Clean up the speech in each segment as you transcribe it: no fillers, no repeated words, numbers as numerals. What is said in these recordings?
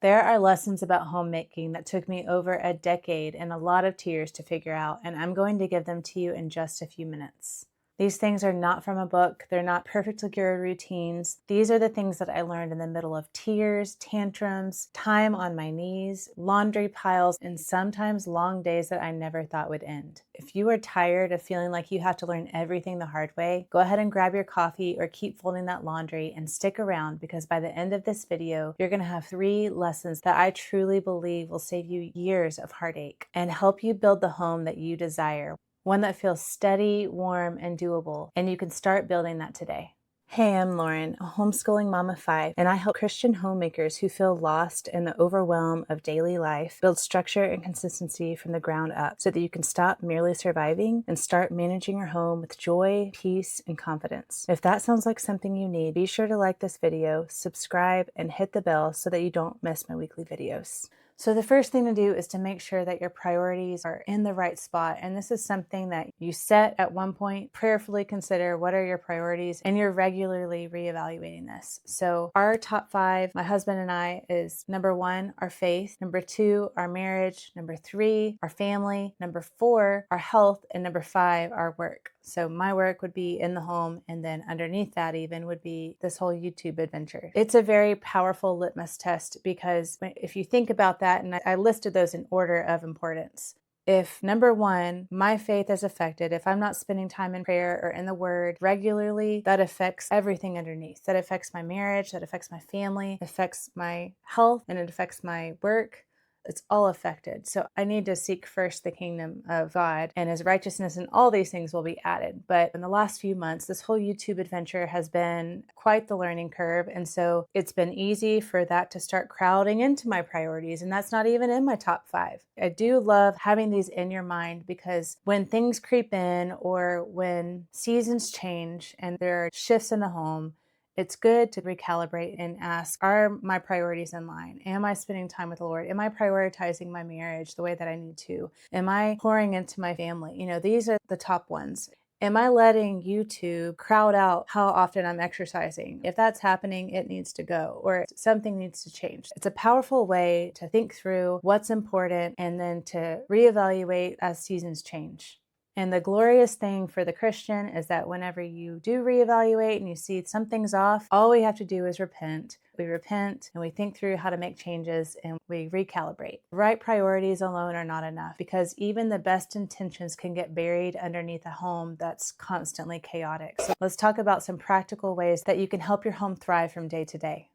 There are lessons about homemaking that took me over a decade and a lot of tears to figure out, and I'm going to give them to you in just a few minutes. These things are not from a book. They're not perfectly cured routines. These are the things that I learned in the middle of tears, tantrums, time on my knees, laundry piles, and sometimes long days that I never thought would end. If you are tired of feeling like you have to learn everything the hard way, go ahead and grab your coffee or keep folding that laundry and stick around, because by the end of this video, you're going to have 3 lessons that I truly believe will save you years of heartache and help you build the home that you desire. One that feels steady, warm, and doable, and you can start building that today. Hey, I'm Lauren, a homeschooling mom of 5, and I help Christian homemakers who feel lost in the overwhelm of daily life build structure and consistency from the ground up so that you can stop merely surviving and start managing your home with joy, peace, and confidence. If that sounds like something you need, be sure to like this video, subscribe, and hit the bell so that you don't miss my weekly videos. So the first thing to do is to make sure that your priorities are in the right spot. And this is something that you set at one point, prayerfully consider what are your priorities, and you're regularly reevaluating this. So our top 5, my husband and I, is number 1, our faith, number 2, our marriage, number 3, our family, number 4, our health, and number 5, our work. So my work would be in the home, and then underneath that even would be this whole YouTube adventure. It's a very powerful litmus test, because if you think about that, and I listed those in order of importance. If number 1, my faith is affected, if I'm not spending time in prayer or in the Word regularly, that affects everything underneath. That affects my marriage, that affects my family, it affects my health, and it affects my work. It's all affected. So I need to seek first the kingdom of God and His righteousness, and all these things will be added. But in the last few months, this whole YouTube adventure has been quite the learning curve. And so it's been easy for that to start crowding into my priorities. And that's not even in my top 5. I do love having these in your mind, because when things creep in or when seasons change and there are shifts in the home, it's good to recalibrate and ask, are my priorities in line? Am I spending time with the Lord? Am I prioritizing my marriage the way that I need to? Am I pouring into my family? These are the top ones. Am I letting YouTube crowd out how often I'm exercising? If that's happening, it needs to go, or something needs to change. It's a powerful way to think through what's important and then to reevaluate as seasons change. And the glorious thing for the Christian is that whenever you do reevaluate and you see something's off, all we have to do is repent. We repent and we think through how to make changes, and we recalibrate. Right priorities alone are not enough, because even the best intentions can get buried underneath a home that's constantly chaotic. So let's talk about some practical ways that you can help your home thrive from day to day.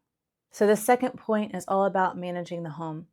So the second point is all about managing the home.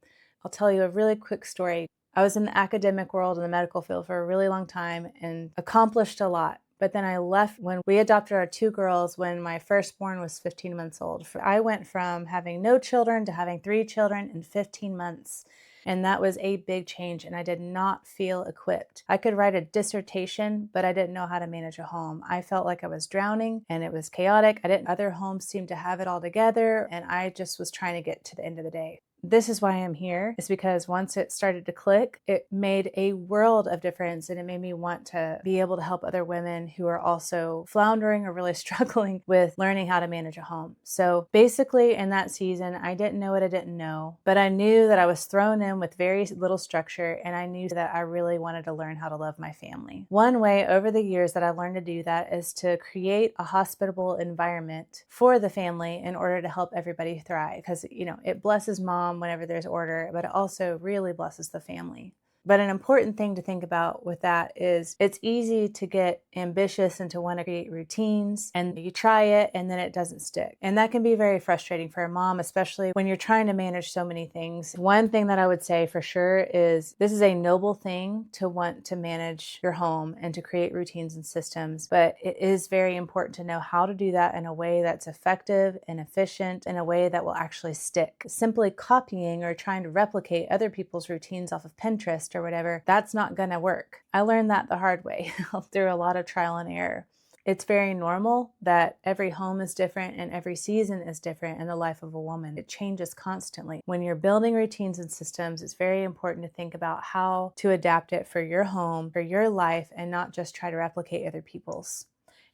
I'll tell you a really quick story. I was in the academic world, in the medical field, for a really long time and accomplished a lot. But then I left when we adopted our 2 girls when my firstborn was 15 months old. I went from having no children to having 3 children in 15 months. And that was a big change, and I did not feel equipped. I could write a dissertation, but I didn't know how to manage a home. I felt like I was drowning, and it was chaotic. Other homes seemed to have it all together, and I just was trying to get to the end of the day. This is why I'm here, is because once it started to click, it made a world of difference, and it made me want to be able to help other women who are also floundering or really struggling with learning how to manage a home. So basically in that season, I didn't know what I didn't know, but I knew that I was thrown in with very little structure, and I knew that I really wanted to learn how to love my family. One way over the years that I learned to do that is to create a hospitable environment for the family in order to help everybody thrive, because it blesses mom whenever there's order, but it also really blesses the family. But an important thing to think about with that is it's easy to get ambitious and to want to create routines, and you try it and then it doesn't stick. And that can be very frustrating for a mom, especially when you're trying to manage so many things. One thing that I would say for sure is this is a noble thing to want to manage your home and to create routines and systems, but it is very important to know how to do that in a way that's effective and efficient, in a way that will actually stick. Simply copying or trying to replicate other people's routines off of Pinterest or whatever, that's not gonna work. I learned that the hard way through a lot of trial and error. It's very normal that every home is different and every season is different in the life of a woman. It changes constantly. When you're building routines and systems, it's very important to think about how to adapt it for your home, for your life, and not just try to replicate other people's.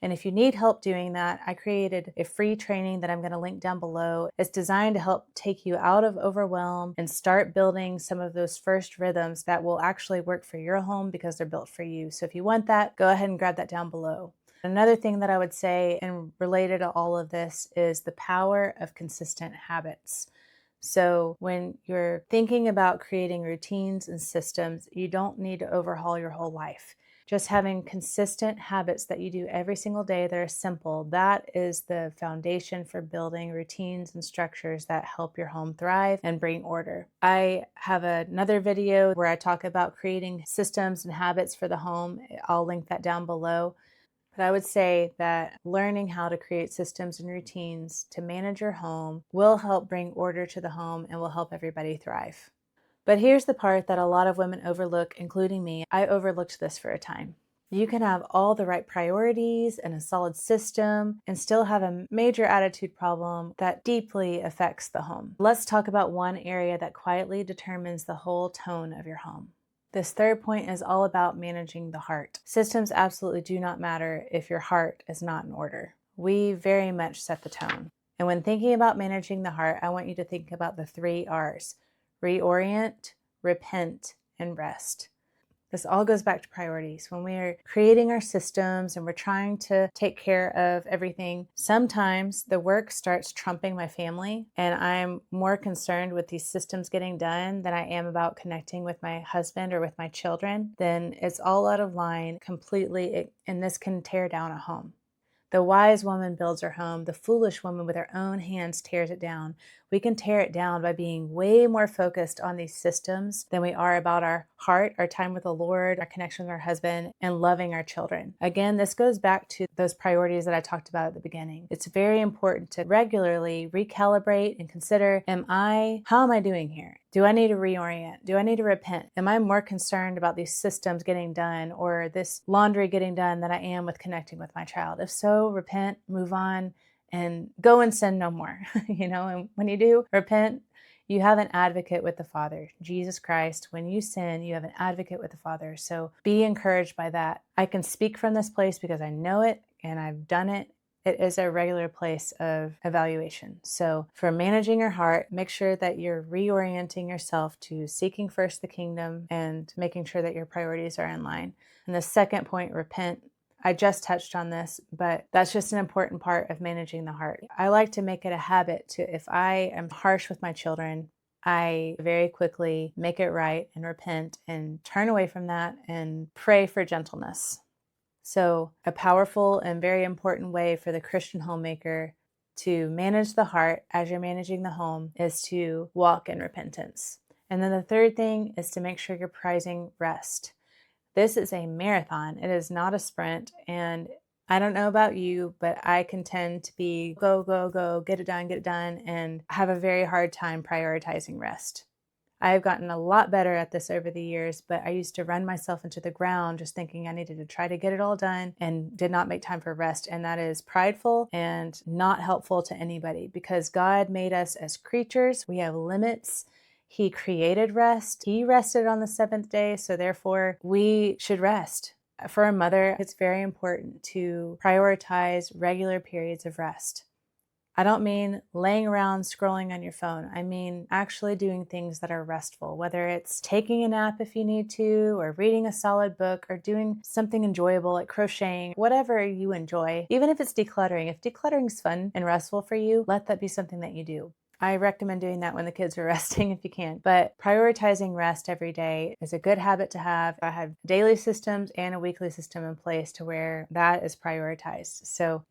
And if you need help doing that, I created a free training that I'm going to link down below. It's designed to help take you out of overwhelm and start building some of those first rhythms that will actually work for your home because they're built for you. So if you want that, go ahead and grab that down below. Another thing that I would say, and related to all of this, is the power of consistent habits. So when you're thinking about creating routines and systems, you don't need to overhaul your whole life. Just having consistent habits that you do every single day that are simple, that is the foundation for building routines and structures that help your home thrive and bring order. I have another video where I talk about creating systems and habits for the home. I'll link that down below. But I would say that learning how to create systems and routines to manage your home will help bring order to the home and will help everybody thrive. But here's the part that a lot of women overlook, including me. I overlooked this for a time. You can have all the right priorities and a solid system and still have a major attitude problem that deeply affects the home. Let's talk about one area that quietly determines the whole tone of your home. This third point is all about managing the heart. Systems absolutely do not matter if your heart is not in order. We very much set the tone. And when thinking about managing the heart, I want you to think about the 3 R's: reorient, repent, and rest. This all goes back to priorities. When we are creating our systems and we're trying to take care of everything, sometimes the work starts trumping my family, and I'm more concerned with these systems getting done than I am about connecting with my husband or with my children. Then it's all out of line completely, and this can tear down a home. The wise woman builds her home. The foolish woman with her own hands tears it down. We can tear it down by being way more focused on these systems than we are about our heart, our time with the Lord, our connection with our husband, and loving our children. Again, this goes back to those priorities that I talked about at the beginning. It's very important to regularly recalibrate and consider, how am I doing here? Do I need to reorient? Do I need to repent? Am I more concerned about these systems getting done or this laundry getting done than I am with connecting with my child? If so, repent, move on, and go and sin no more. And when you do repent, you have an advocate with the Father, Jesus Christ. When you sin, you have an advocate with the Father. So be encouraged by that. I can speak from this place because I know it and I've done it. It is a regular place of evaluation. So for managing your heart, make sure that you're reorienting yourself to seeking first the kingdom and making sure that your priorities are in line. And the second point, repent. I just touched on this, but that's just an important part of managing the heart. I like to make it a habit to, if I am harsh with my children, I very quickly make it right and repent and turn away from that and pray for gentleness. So a powerful and very important way for the Christian homemaker to manage the heart as you're managing the home is to walk in repentance. And then the third thing is to make sure you're prizing rest. This is a marathon. It is not a sprint. And I don't know about you, but I can tend to be go, go, go, get it done, and have a very hard time prioritizing rest. I've gotten a lot better at this over the years, but I used to run myself into the ground just thinking I needed to try to get it all done and did not make time for rest. And that is prideful and not helpful to anybody because God made us as creatures. We have limits. He created rest. He rested on the 7th day, so therefore we should rest. For a mother, it's very important to prioritize regular periods of rest. I don't mean laying around scrolling on your phone. I mean actually doing things that are restful, whether it's taking a nap if you need to, or reading a solid book, or doing something enjoyable like crocheting, whatever you enjoy. Even if it's decluttering. If decluttering is fun and restful for you, let that be something that you do. I recommend doing that when the kids are resting if you can. But prioritizing rest every day is a good habit to have. I have daily systems and a weekly system in place to where that is prioritized. So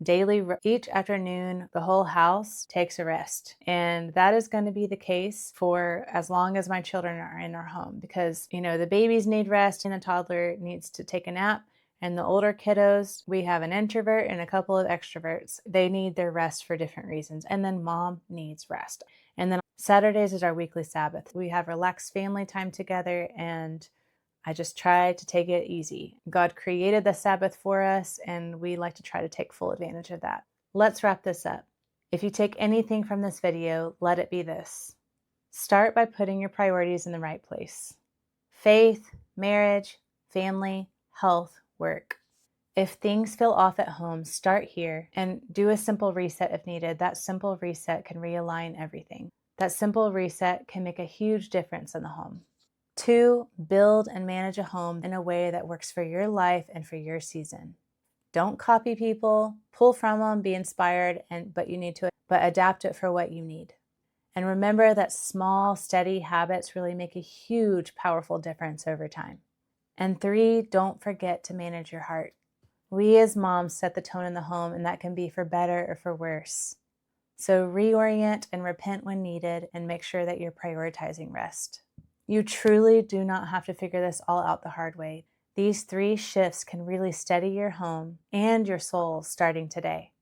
each afternoon, the whole house takes a rest. And that is going to be the case for as long as my children are in our home because, the babies need rest and the toddler needs to take a nap. And the older kiddos, we have an introvert and a couple of extroverts. They need their rest for different reasons. And then mom needs rest. And then Saturdays is our weekly Sabbath. We have relaxed family time together and I just try to take it easy. God created the Sabbath for us and we like to try to take full advantage of that. Let's wrap this up. If you take anything from this video, let it be this. Start by putting your priorities in the right place. Faith, marriage, family, health, work. If things feel off at home, start here and do a simple reset if needed. That simple reset can realign everything. That simple reset can make a huge difference in the home. 2, build and manage a home in a way that works for your life and for your season. Don't copy people, pull from them, be inspired, but adapt it for what you need. And remember that small, steady habits really make a huge, powerful difference over time. And 3, don't forget to manage your heart. We as moms set the tone in the home, and that can be for better or for worse. So reorient and repent when needed, and make sure that you're prioritizing rest. You truly do not have to figure this all out the hard way. These 3 shifts can really steady your home and your soul starting today.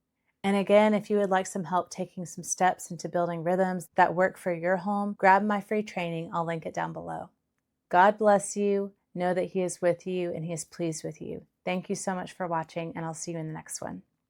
And again, if you would like some help taking some steps into building rhythms that work for your home, grab my free training. I'll link it down below. God bless you. Know that He is with you and He is pleased with you. Thank you so much for watching, and I'll see you in the next one.